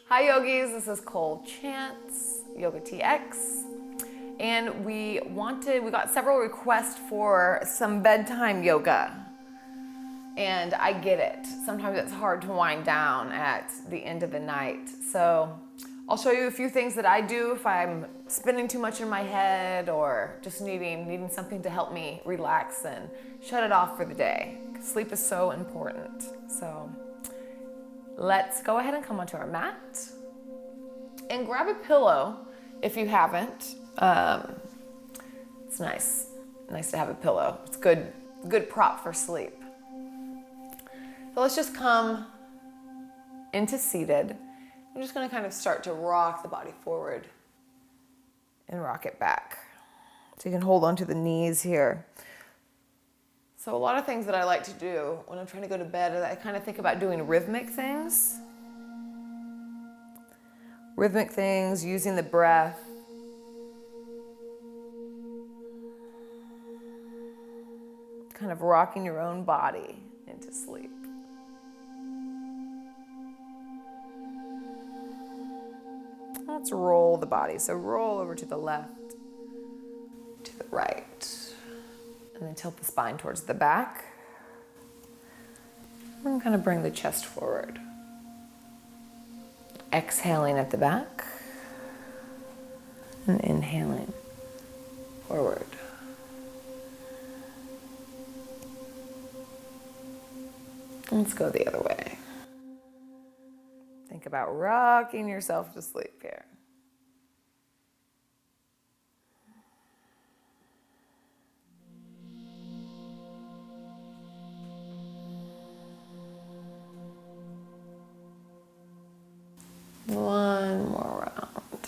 Hi yogis, this is Cole Chance, YOGATX, and we got several requests for some bedtime yoga, and I get it. Sometimes it's hard to wind down at the end of the night, so I'll show you a few things that I do if I'm spinning too much in my head or just needing something to help me relax and shut it off for the day. Sleep is so important. So let's go ahead and come onto our mat and grab a pillow if you haven't. It's nice to have a pillow. It's good prop for sleep. So let's just come into seated. I'm just gonna kind of start to rock the body forward and rock it back. So you can hold onto the knees here. So a lot of things that I like to do when I'm trying to go to bed is I kind of think about doing rhythmic things. Rhythmic things, using the breath. Kind of rocking your own body into sleep. Let's roll the body. So roll over to the left, to the right. And then tilt the spine towards the back. And kind of bring the chest forward. Exhaling at the back. And inhaling forward. Let's go the other way. Think about rocking yourself to sleep here. One more round.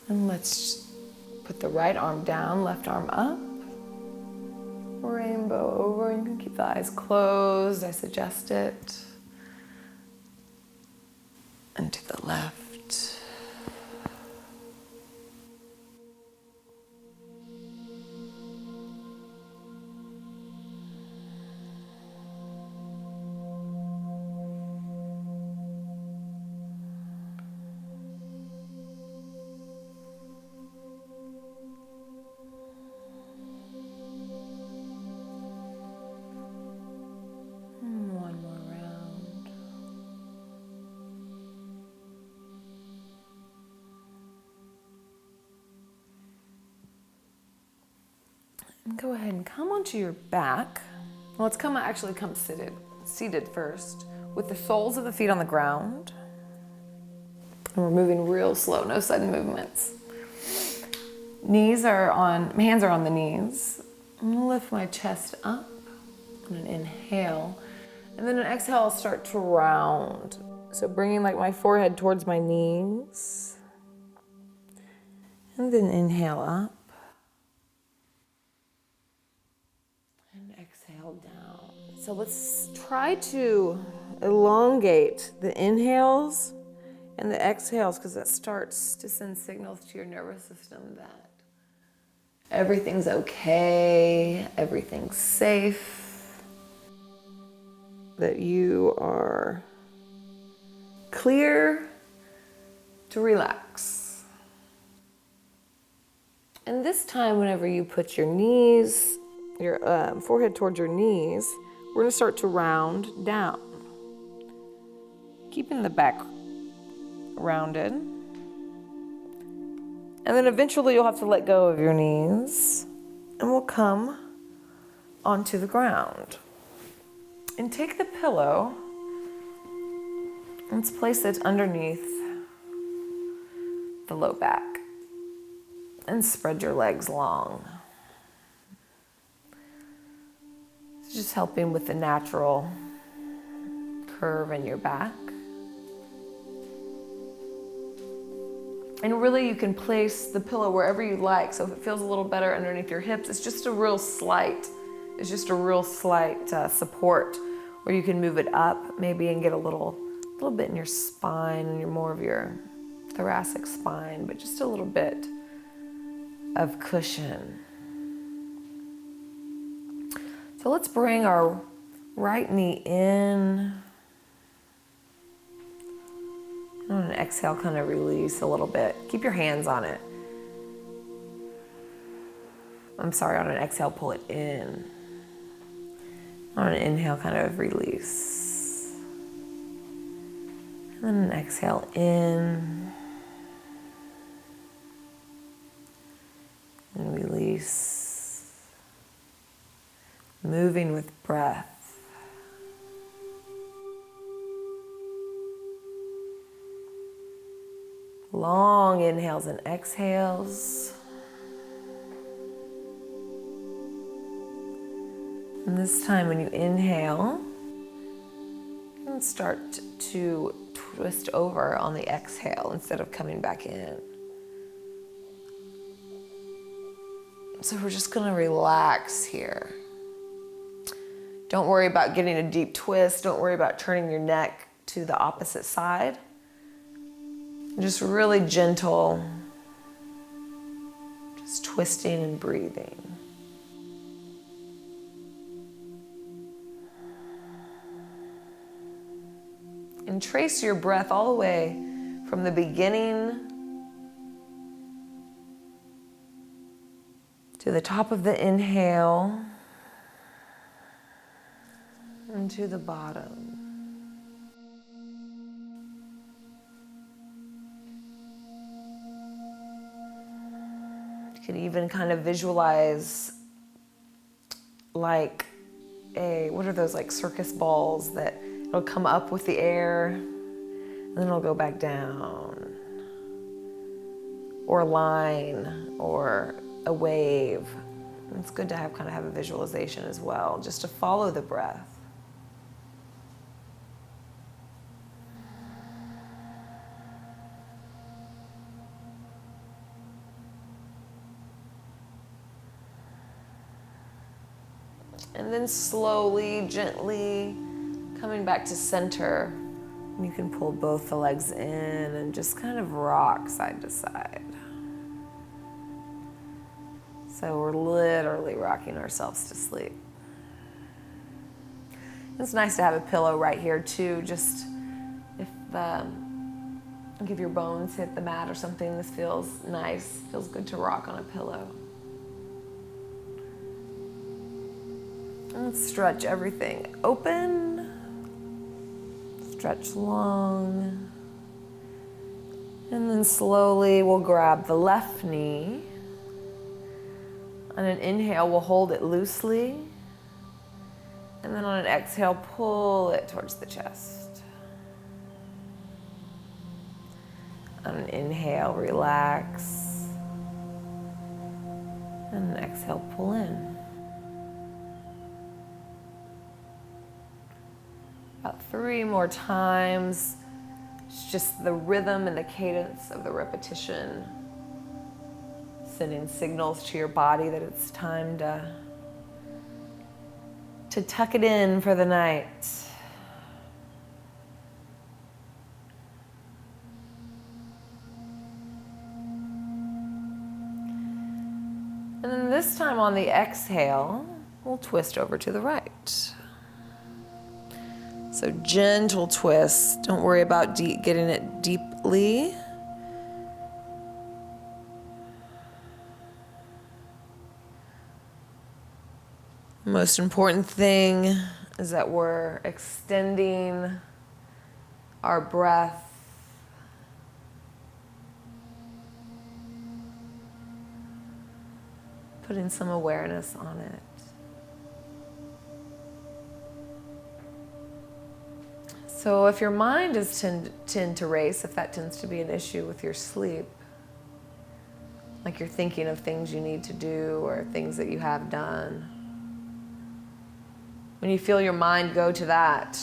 And let's put the right arm down, left arm up. Rainbow over. You can keep the eyes closed. I suggest it. And to the left. Go ahead and come onto your back. Well, let's come seated first, with the soles of the feet on the ground. And we're moving real slow, no sudden movements. Hands are on the knees. I'm gonna lift my chest up on an inhale. And then an exhale, I'll start to round. So bringing my forehead towards my knees. And then inhale up. Exhale down. So let's try to elongate the inhales and the exhales, because that starts to send signals to your nervous system that everything's okay, everything's safe, that you are clear to relax. And this time, whenever you put your forehead towards your knees, we're going to start to round down. Keeping the back rounded. And then eventually you'll have to let go of your knees, and we'll come onto the ground. And take the pillow, let's place it underneath the low back. And spread your legs long. Just helping with the natural curve in your back. And really you can place the pillow wherever you like. So if it feels a little better underneath your hips, it's just a real slight support, where you can move it up maybe and get a little bit in your spine and more of your thoracic spine, but just a little bit of cushion. So let's bring our Right knee in. And on an exhale, kind of release a little bit. Keep your hands on it. I'm sorry, on an exhale, pull it in. On an inhale, kind of release. And then an exhale in. And release. Moving with breath. Long inhales and exhales. And this time when you inhale, and start to twist over on the exhale instead of coming back in. So we're just gonna relax here. Don't worry about getting a deep twist. Don't worry about turning your neck to the opposite side. Just really gentle, just twisting and breathing. And trace your breath all the way from the beginning to the top of the inhale and to the bottom. You can even kind of visualize like what are those, like circus balls that it'll come up with the air and then it'll go back down. Or a line or a wave. It's good to have a visualization as well, just to follow the breath. And then slowly, gently coming back to center. You can pull both the legs in and just kind of rock side to side. So we're literally rocking ourselves to sleep. It's nice to have a pillow right here too, just if your bones hit the mat or something, this feels nice. Feels good to rock on a pillow. And stretch everything open. Stretch long. And then slowly we'll grab the left knee. On an inhale, we'll hold it loosely. And then on an exhale, pull it towards the chest. On an inhale, relax. And an exhale, pull in. About 3 more times. It's just the rhythm and the cadence of the repetition, sending signals to your body that it's time to tuck it in for the night. And then this time on the exhale, we'll twist over to the right. So gentle twist. Don't worry about getting it deeply. Most important thing is that we're extending our breath. Putting some awareness on it. So if your mind is tend to race, if that tends to be an issue with your sleep, like you're thinking of things you need to do or things that you have done, when you feel your mind go to that,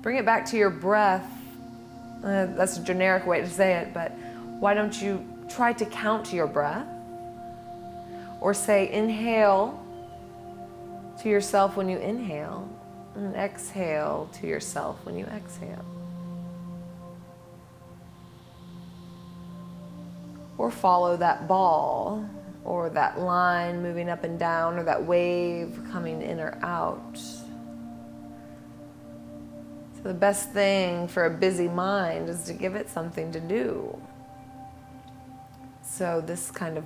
bring it back to your breath. That's a generic way to say it, but why don't you try to count your breath? Or say inhale to yourself when you inhale, and exhale to yourself when you exhale. Or follow that ball or that line moving up and down, or that wave coming in or out. So the best thing for a busy mind is to give it something to do. So this kind of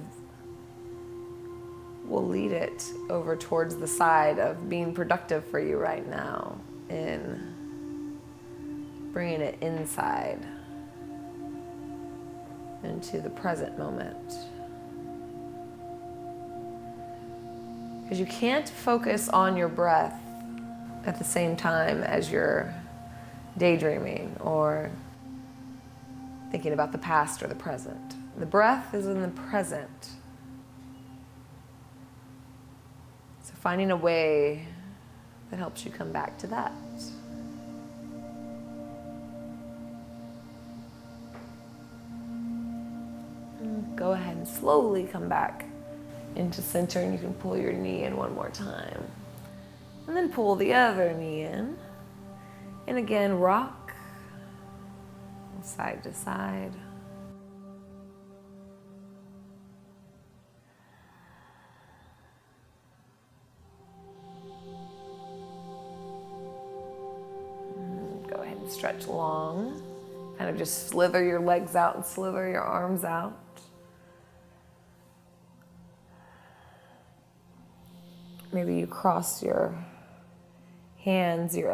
will lead it over towards the side of being productive for you right now, in bringing it inside into the present moment. Because you can't focus on your breath at the same time as you're daydreaming or thinking about the past or the present. The breath is in the present. So finding a way that helps you come back to that. Go ahead and slowly come back into center, and you can pull your knee in one more time. And then pull the other knee in. And again, rock side to side. Go ahead and stretch long. Kind of just slither your legs out and slither your arms out. Maybe you cross your hands, your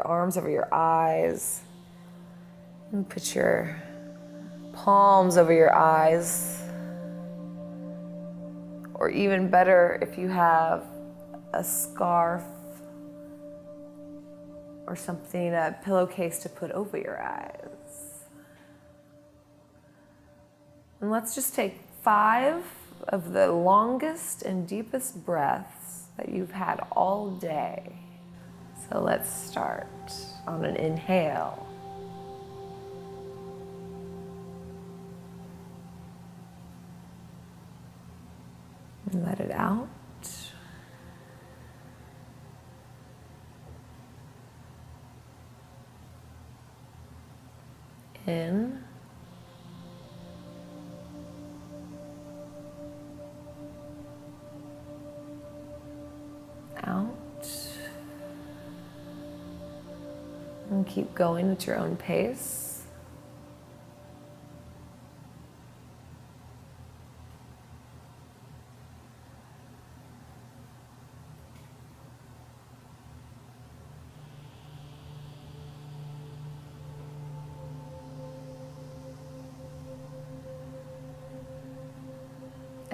arms over your eyes, and put your palms over your eyes. Or even better, if you have a scarf or something, a pillowcase to put over your eyes. And let's just take 5 of the longest and deepest breaths that you've had all day. So let's start on an inhale. And let it out. In. Out. And keep going at your own pace.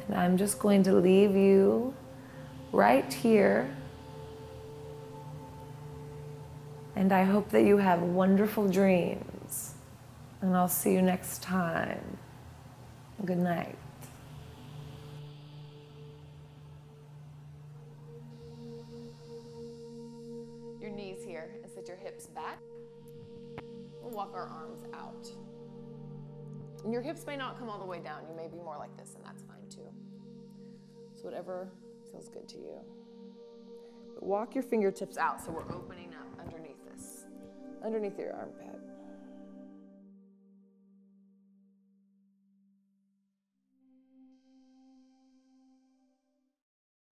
And I'm just going to leave you right here. And I hope that you have wonderful dreams. And I'll see you next time. Good night. Your knees here, and sit your hips back. We'll walk our arms out. And your hips may not come all the way down. You may be more like this, and that's fine too. So whatever feels good to you. But walk your fingertips out so we're opening up underneath this, underneath your armpit.